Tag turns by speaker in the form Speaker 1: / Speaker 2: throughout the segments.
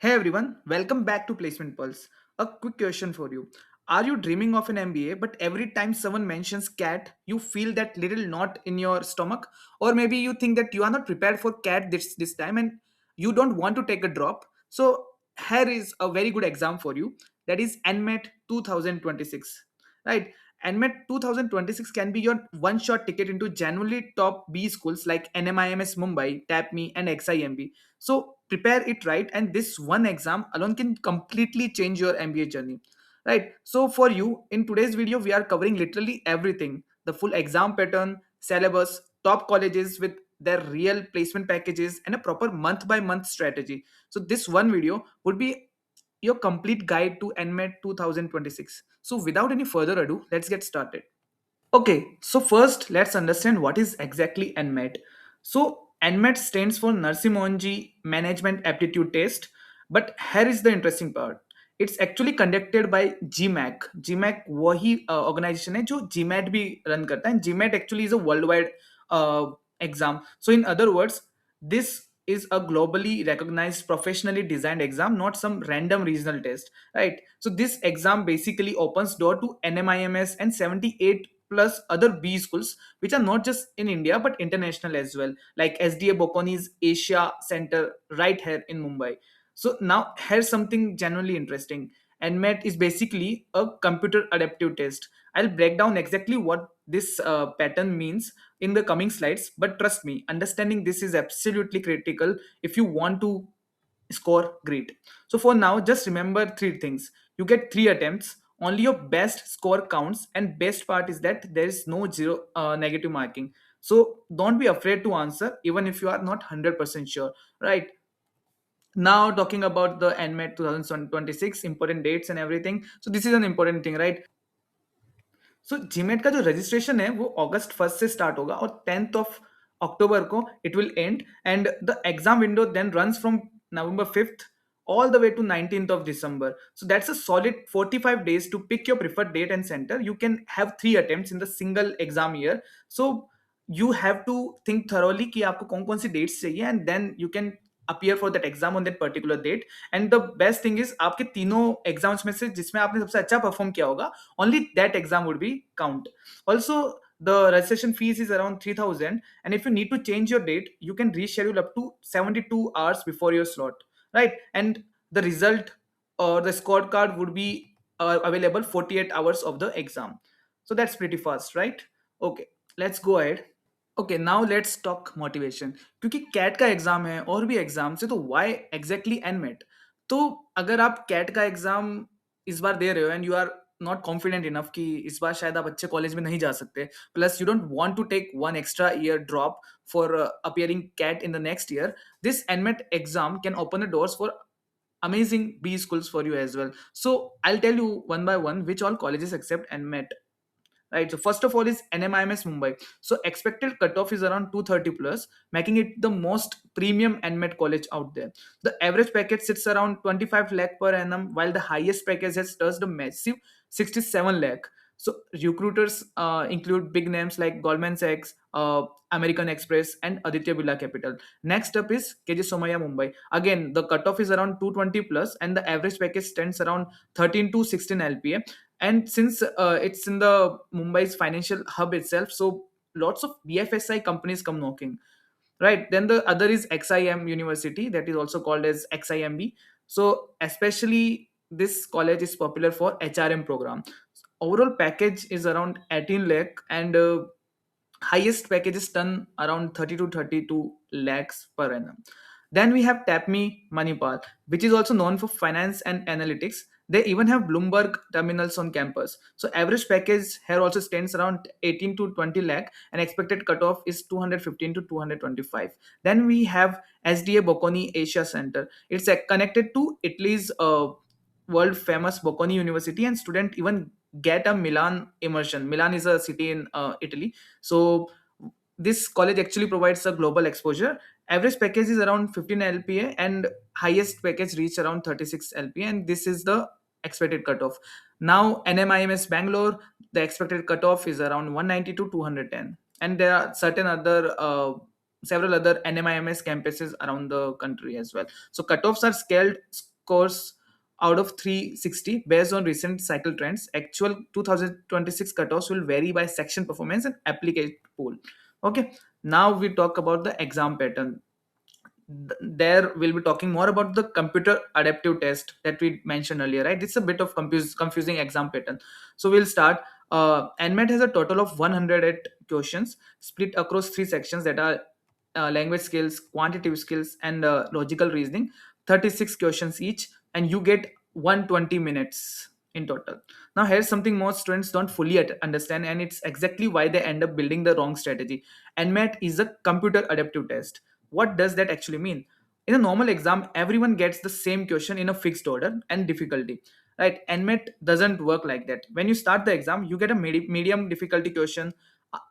Speaker 1: Hey everyone, welcome back to Placement Pulse. A quick question for you. Are you dreaming of an MBA, but every time someone mentions CAT, you feel that little knot in your stomach? Or maybe you think that you are not prepared for CAT this time and you don't want to take a drop? So, here is a very good exam for you, that is NMAT 2026. Right? NMAT 2026 can be your one shot ticket into genuinely top B schools like NMIMS Mumbai, TAPME, and XIMB. So prepare it right, and this one exam alone can completely change your MBA journey. Right. So for you, in today's video, we are covering literally everything: the full exam pattern, syllabus, top colleges with their real placement packages, and a proper month by month strategy. So this one video would be your complete guide to NMAT 2026. So without any further ado, let's get started. Okay, so first let's understand what is exactly NMAT. So NMAT stands for Narsimhanji Management Aptitude Test, but here is the interesting part. It's actually conducted by GMAC. GMAC वही organization है जो GMAT भी run करता है. GMAT actually is a worldwide uh, exam. So in other words, this is a globally recognized, professionally designed exam, not some random regional test, right? So this exam basically opens door to NMIMS and 78 plus other B schools, which are not just in India but international as well, like SDA Bocconi's Asia Center right here in Mumbai. So now here's something genuinely interesting. NMAT is basically a computer adaptive test. I'll break down exactly what this pattern means in the coming slides, but trust me, understanding this is absolutely critical if you want to score great. So for now, just remember three things. You get three attempts, only your best score counts, and best part is that there is no zero negative marking. So don't be afraid to answer even if you are not 100% sure, right? Now talking about the NMAT 2026 important dates and everything. So this is an important thing, right? So GMAT का जो registration है वो अगस्त 1 से start होगा और 10th of October को it will end and the exam window then runs from November 5th all the way to 19th of December. So that's a solid 45 days to pick your preferred date and center. You can have three attempts in the single exam year. So you have to think thoroughly कि आपको कौन कौन सी dates चाहिए and then you can appear for that exam on that particular date. And the best thing is आपके तीनों exams में से जिसमें आपने सबसे अच्छा परफॉर्म किया होगा, only that exam would be count. Also, the registration fees is around 3000, and if you need to change your date, you can reschedule up to 72 hours before your slot, right? And the result or the scorecard would be available 48 hours of the exam. So that's pretty fast, right? Okay, let's go ahead. Okay, now let's talk motivation. क्योंकि cat का exam है और भी exam से, तो why exactly NMAT? तो अगर आप कैट का एग्जाम इस बार दे रहे हो and you are not confident enough कि इस बार शायद आप अच्छे कॉलेज में नहीं जा सकते, plus you don't want to take one extra year drop for appearing CAT in the next year, this NMAT exam can open the doors for amazing B schools for you as well. So I'll tell you one by one which all colleges accept NMAT. Right. So first of all is NMIMS Mumbai. So expected cutoff is around 230 plus, making it the most premium NMET college out there. The average package sits around 25 lakh per annum, while the highest package has touched a massive 67 lakh. So recruiters include big names like Goldman Sachs, American Express, and Aditya Birla Capital. Next up is KJ Somaya Mumbai. Again, the cutoff is around 220 plus, and the average package stands around 13 to 16 LPA. And since it's in the Mumbai's financial hub itself, so lots of BFSI companies come knocking, right? Then the other is XIM University, that is also called as XIMB. So especially this college is popular for HRM program. Overall package is around 18 lakh, and highest package is done around 30 to 32 lakhs per annum. Then we have TAPME Manipal, which is also known for finance and analytics. They even have Bloomberg terminals on campus. So average package here also stands around 18 to 20 lakh, and expected cutoff is 215 to 225. Then we have SDA Bocconi Asia Center. It's connected to Italy's world famous Bocconi University, and student even get a Milan immersion. Milan is a city in Italy. So this college actually provides a global exposure. Average package is around 15 LPA, and highest package reach around 36 LPA, and this is the expected cutoff. Now NMIMS Bangalore, the expected cutoff is around 190 to 210, and there are certain other several other NMIMS campuses around the country as well. So cutoffs are scaled scores out of 360 based on recent cycle trends. Actual 2026 cutoffs will vary by section performance and applicant pool. Okay, now we talk about the exam pattern. There we'll be talking more about the computer adaptive test that we mentioned earlier, right? It's a bit of confusing exam pattern. So we'll start. NMAT has a total of 108 questions split across three sections that are language skills, quantitative skills, and logical reasoning. 36 questions each, and you get 120 minutes in total. Now here's something most students don't fully understand, and it's exactly why they end up building the wrong strategy. NMAT is a computer adaptive test. What does that actually mean? In a normal exam, everyone gets the same question in a fixed order and difficulty, right? NMAT doesn't work like that. When you start the exam, you get a medium difficulty question.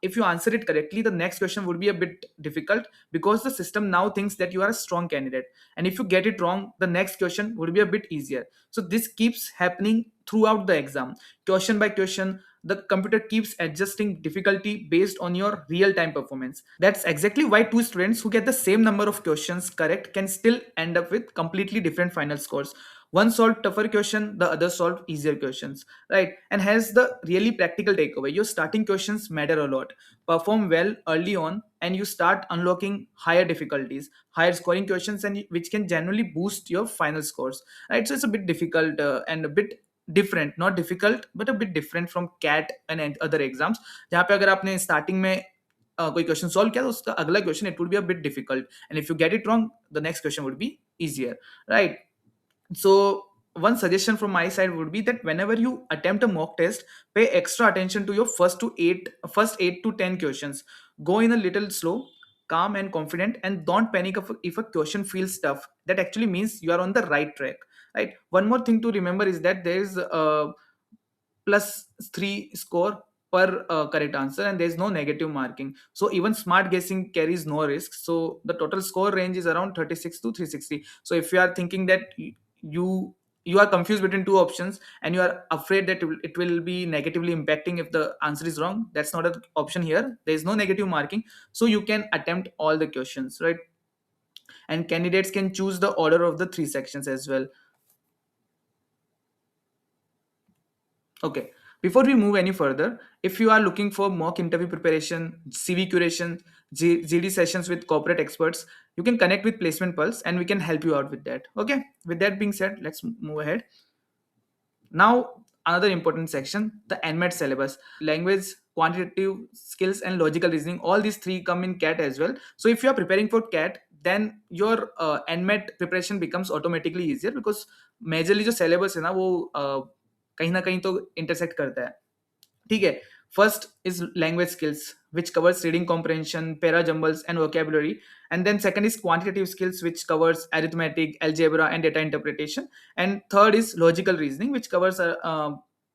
Speaker 1: If you answer it correctly, the next question would be a bit difficult because the system now thinks that you are a strong candidate. And if you get it wrong, the next question would be a bit easier. So this keeps happening throughout the exam, question by question. The computer keeps adjusting difficulty based on your real time performance. That's exactly why two students who get the same number of questions correct can still end up with completely different final scores. One solved tougher question, the other solved easier questions, right? And has the really practical takeaway: your starting questions matter a lot. Perform well early on and you start unlocking higher difficulties, higher scoring questions, and which can generally boost your final scores, right? So it's a bit difficult and a bit different, not difficult but a bit different from cat and other exams, जहाँ पे अगर आपने starting में कोई question solve किया तो उसका अगला question it would be a bit difficult, and if you get it wrong the next question would be easier, right? So one suggestion from my side would be that whenever you attempt a mock test, pay extra attention to your first 8 to 10 questions. Go in a little slow, calm and confident, and don't panic if a question feels tough. That actually means you are on the right track, right? One more thing to remember is that there is plus 3 score per correct answer, and there is no negative marking, so even smart guessing carries no risk. So the total score range is around 36 to 360. So if you are thinking that you you are confused between two options and you are afraid that it will be negatively impacting if the answer is wrong, that's not an option here. There is no negative marking, so you can attempt all the questions, right? And candidates can choose the order of the three sections as well. Okay. Before we move any further, if you are looking for mock interview preparation, CV curation, GD sessions with corporate experts, you can connect with Placement Pulse and we can help you out with that. Okay. With that being said, let's move ahead. Now, another important section, the NMAT syllabus: language, quantitative skills, and logical reasoning. All these three come in CAT as well. So, if you are preparing for CAT, then your NMAT preparation becomes automatically easier because majorly जो syllabus है ना वो कहीं ना कहीं तो intersect करता है. ठीक है. First is language skills, which covers reading comprehension, para jumbles, and vocabulary. And then second is quantitative skills, which covers arithmetic, algebra, and data interpretation. And third is logical reasoning, which covers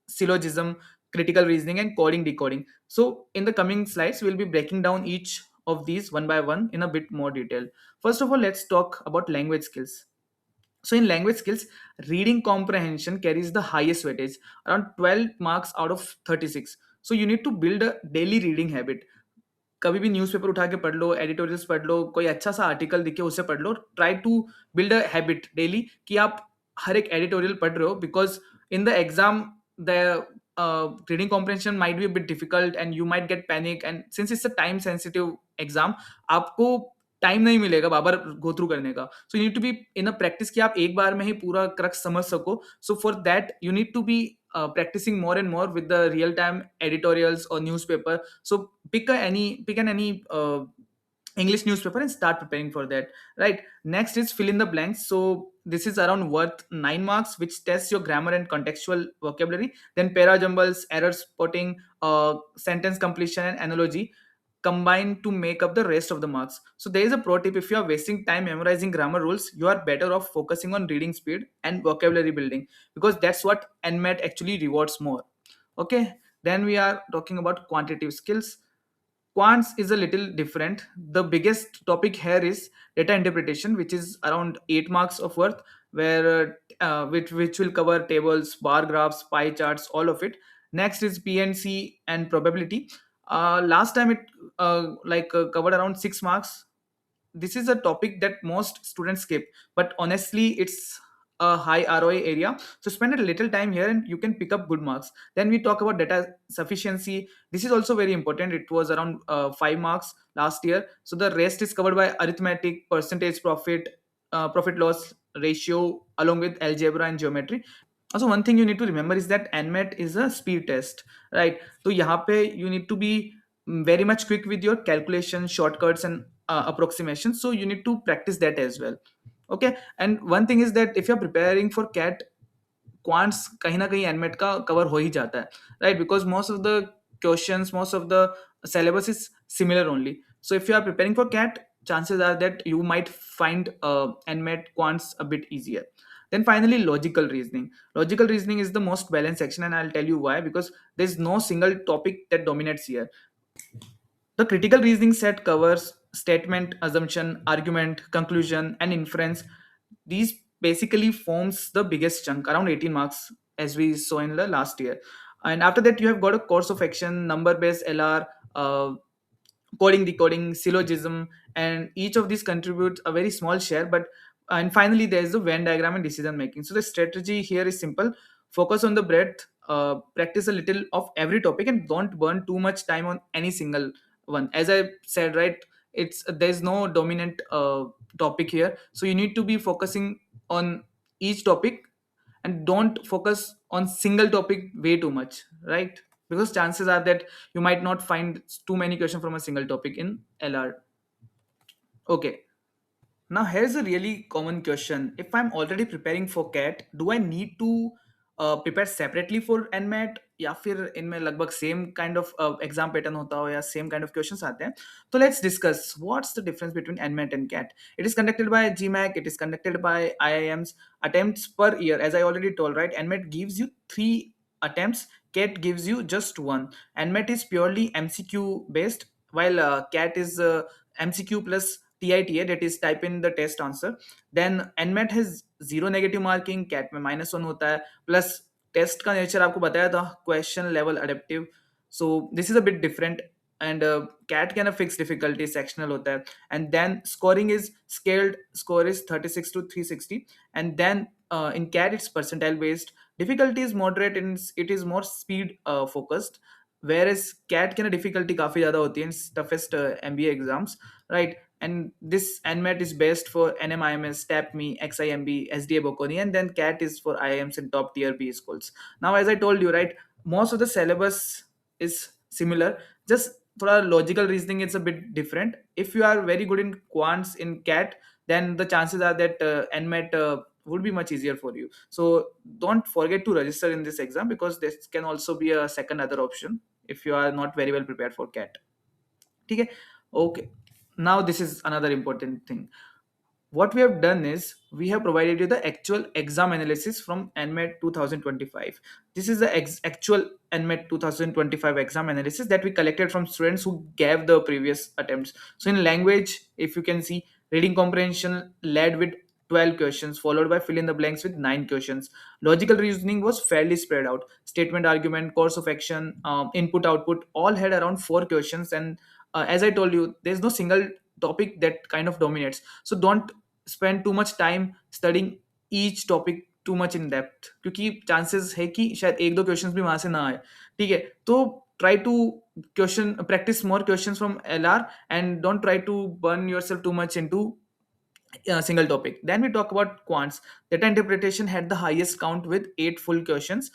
Speaker 1: syllogism, critical reasoning, and coding decoding. So in the coming slides, we'll be breaking down each of these one by one in a bit more detail. First of all, let's talk about language skills. So in language skills, reading comprehension carries the highest weightage, around 12 marks out of 36. So you need to build a daily reading habit. कभी भी newspaper उठा के पढ़ लो, editorials पढ़ लो, कोई अच्छा सा article दिखे उसे पढ़ लो. Try to build a habit daily कि आप हर एक एडिटोरियल पढ़ रहे हो, because in the exam the reading comprehension might be a bit difficult and you might get panic, and since it's a time sensitive exam, आपको time नहीं मिलेगा बार बार गो थ्रू करने का. So you need to be in a practice कि आप एक बार में ही पूरा क्रक्स समझ सको. So for that you need to be practicing more and more with the real time editorials or newspaper. So pick an any English newspaper and start preparing for that, right? Next is fill in the blanks. So this is around worth 9 marks, which tests your grammar and contextual vocabulary. Then para jumbles, error spotting, sentence completion, and analogy combine to make up the rest of the marks. So there is a pro tip: if you are wasting time memorizing grammar rules, you are better off focusing on reading speed and vocabulary building, because that's what NMAT actually rewards more. Okay, then we are talking about quantitative skills. Quants is a little different. The biggest topic here is data interpretation, which is around 8 marks of worth, where which will cover tables, bar graphs, pie charts, all of it. Next is PNC and probability. Last time it covered around 6 marks. This is a topic that most students skip, but honestly it's a high ROI area. So spend a little time here and you can pick up good marks. Then we talk about data sufficiency. This is also very important. It was around 5 marks last year. So the rest is covered by arithmetic, percentage profit, profit loss ratio, along with algebra and geometry. Also, one thing you need to remember is that NMAT is a speed test, right? So यहाँ पे you need to be very much quick with your calculations, shortcuts, and approximations. So you need to practice that as well. Okay, and one thing is that if you're preparing for CAT, quants कहीं ना कहीं NMAT का cover हो ही जाता है, right? Because most of the questions, most of the syllabus is similar only. So if you are preparing for CAT, chances are that you might find nmet quants a bit easier. Then finally, logical reasoning. Logical reasoning is the most balanced section, and I'll tell you why. Because there's no single topic that dominates here. The critical reasoning set covers statement, assumption, argument, conclusion, and inference. These basically forms the biggest chunk, around 18 marks, as we saw in the last year. And after that, you have got a course of action, number-based LR, coding, decoding, syllogism, and each of these contributes a very small share. But and finally, there is the Venn diagram and decision making. So the strategy here is simple: focus on the breadth, practice a little of every topic, and don't burn too much time on any single one. As I said, right, it's there's no dominant topic here, so you need to be focusing on each topic and don't focus on single topic way too much, right? Because chances are that you might not find too many questions from a single topic in LR. Okay, now here's a really common question. If I'm already preparing for CAT, do I need to prepare separately for NMAT, या फिर इनमें लगभग same kind of exam pattern होता हो या same kind of questions आते हैं? तो let's discuss what's the difference between NMAT and CAT. It is conducted by GMAC, it is conducted by IIMs, attempts per year. As I already told, right, NMAT gives you 3 attempts, CAT gives you just one. NMAT is purely MCQ based, while CAT is MCQ plus TITA, that is type in the test answer. Then NMAT has zero negative marking, CAT में -1 होता है, plus test का nature आपको बताया था, question level adaptive. So this is a bit different. And CAT can a fix difficulty sectional होता है. And then scoring is scaled, score is 36 to 360. And then in CAT it's percentile based. Difficulty is moderate and it is more speed focused, whereas CAT की ना difficulty काफी ज़्यादा होती है in toughest MBA exams, right? And this NMAT is based for NMIMS, TAPME, XIMB, SDA Bocconi, and then CAT is for IIMs and top tier B schools. Now, as I told you, right, most of the syllabus is similar. Just for our logical reasoning, it's a bit different. If you are very good in quants in CAT, then the chances are that NMAT would be much easier for you. So don't forget to register in this exam, because this can also be a second other option if you are not very well prepared for CAT. Okay. Okay. Now this is another important thing. What we have done is we have provided you the actual exam analysis from NMAT 2025. This is the actual NMAT 2025 exam analysis that we collected from students who gave the previous attempts. So in language, if you can see, reading comprehension led with 12 questions, followed by fill in the blanks with 9 questions. Logical reasoning was fairly spread out. Statement, argument, course of action, input, output, all had around 4 questions. And as I told you, there's no single topic that kind of dominates. So don't spend too much time studying each topic too much in depth, क्योंकि chances है कि शायद एक दो questions भी वहां से ना आए. ठीक है, तो try to practice more questions from LR, and don't try to burn yourself too much into a single topic. Then we talk about quants. Data interpretation had the highest count with 8 full questions,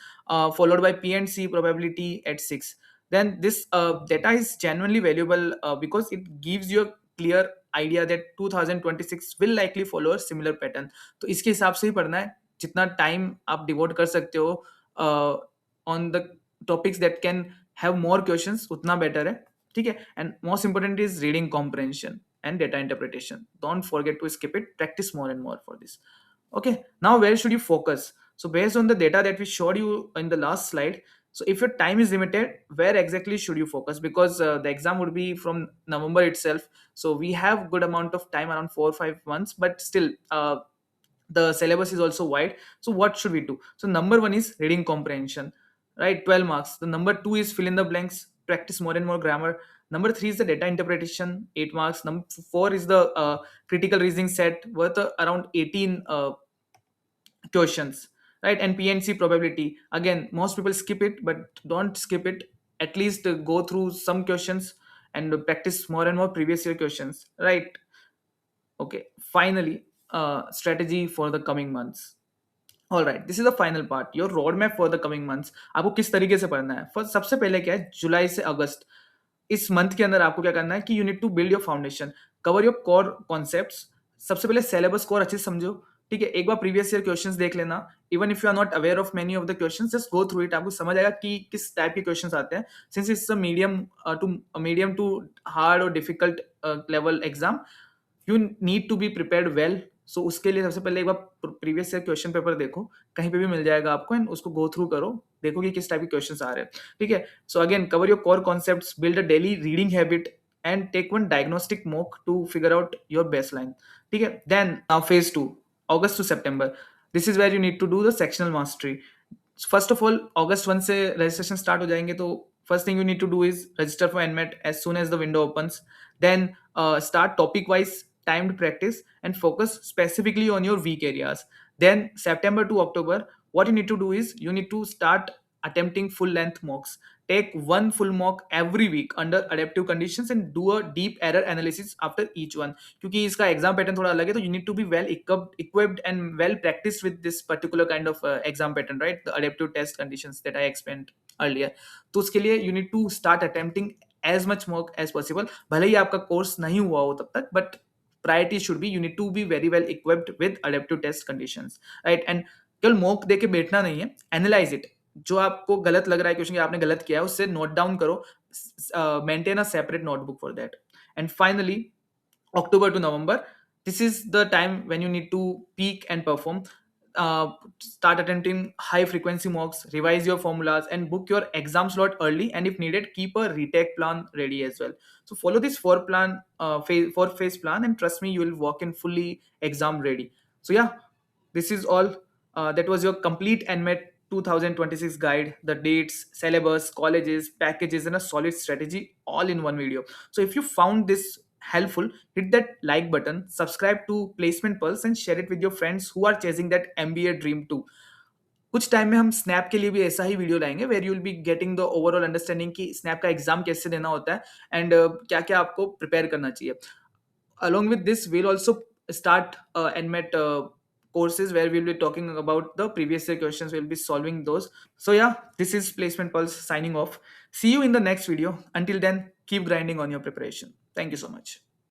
Speaker 1: followed by P and C probability at 6. Then this data is genuinely valuable because it gives you a clear idea that 2026 will likely follow a similar pattern. तो इसके हिसाब से ही पढ़ना है. जितना time आप devote कर सकते हो on the topics that can have more questions, उतना बेटर है. ठीक है. And most important is reading comprehension and data interpretation. Don't forget to skip it. Practice more and more for this. Okay, now where should you focus? So based on the data that we showed you in the last slide, so if your time is limited, where exactly should you focus? Because the exam would be from November itself, so we have good amount of time, around 4 or 5 months, but still the syllabus is also wide. So what should we do? So number one is reading comprehension, right? 12 marks. The number two is fill in the blanks, practice more and more grammar. Number three is the data interpretation, 8 marks. Number four is the critical reasoning set worth around 18 questions, right? And PNC probability, again, most people skip it, but don't skip it. At least go through some questions and practice more and more previous year questions, right? Okay, finally, strategy for the coming months. All right, this is the final part, your road map for the coming months. आपको किस तरीके से पढ़ना है? First, सबसे पहले क्या है, जुलाई से अगस्त, इस मंथ के अंदर आपको क्या करना है कि you need to build your foundation, cover your core concepts. सबसे पहले सिलेबस कोर अच्छे से समझो, ठीक है? एक बार प्रीवियस ईयर क्वेश्चंस देख लेना, even if you are not aware of many of the questions, just go through it, आपको समझ आएगा कि किस टाइप के क्वेश्चंस आते हैं। Since it's a medium to hard और difficult level exam, you need to be prepared well. So उसके लिए सबसे पहले एक बार प्रीवियस ईयर क्वेश्चन पेपर देखो, कहीं पे भी मिल जाएगा आपको, एंड उसको गो थ्रू करो, देखो कि किस टाइप के क्वेश्चंस आ रहे हैं, ठीक है? So again, cover your core concepts, build a daily reading habit, and take one diagnostic mock to figure out your baseline, ठीक है? Then now phase 2, August to September, this is where you need to do the sectional mastery. First of all, August 1 से registration start हो जाएंगे, तो first thing you need to do is register for NMAT as soon as the window opens. Then start topic wise timed practice and focus specifically on your weak areas. Then September to October, what you need to do is you need to start attempting full length mocks. Take one full mock every week under adaptive conditions and do a deep error analysis after each one. क्योंकि इसका exam pattern थोड़ा अलग है, तो you need to be well equipped and well practiced with this particular kind of exam pattern, right? The adaptive test conditions that I explained earlier. तो उसके लिए you need to start attempting as much mock as possible. भले ही आपका course नहीं हुआ हो तब तक, but priority should be you need to be very well equipped with adaptive test conditions, right? And केवल मॉक देके बैठना नहीं है, एनालाइज इट। जो आपको गलत लग रहा है क्वेश्चन, आपने गलत किया है, उससे नोट डाउन करो, maintain a separate notebook for that. And finally, October to November, this is the time when you need to peak and perform. Start attempting high frequency mocks, revise your formulas, and book your exam slot early. And if needed, keep a retake plan ready as well. So follow this four phase plan, and trust me, you will walk in fully exam ready. So yeah, this is all. That was your complete NMAT 2026 guide, the dates, syllabus, colleges, packages, and a solid strategy all in one video. So if you found this helpful, hit that like button, subscribe to Placement Pulse, and share it with your friends who are chasing that MBA dream too. कुछ time में हम SNAP के लिए भी ऐसा ही video लाएंगे, where you will be getting the overall understanding कि स्नैप का एग्जाम कैसे देना होता है, एंड क्या क्या आपको प्रिपेयर करना चाहिए। Along with this, we'll also start NMAT courses where we'll be talking about the previous year questions. We'll be solving those. So yeah, this is Placement Pulse signing off. See you in the next video. Until then, keep grinding on your preparation. Thank you so much.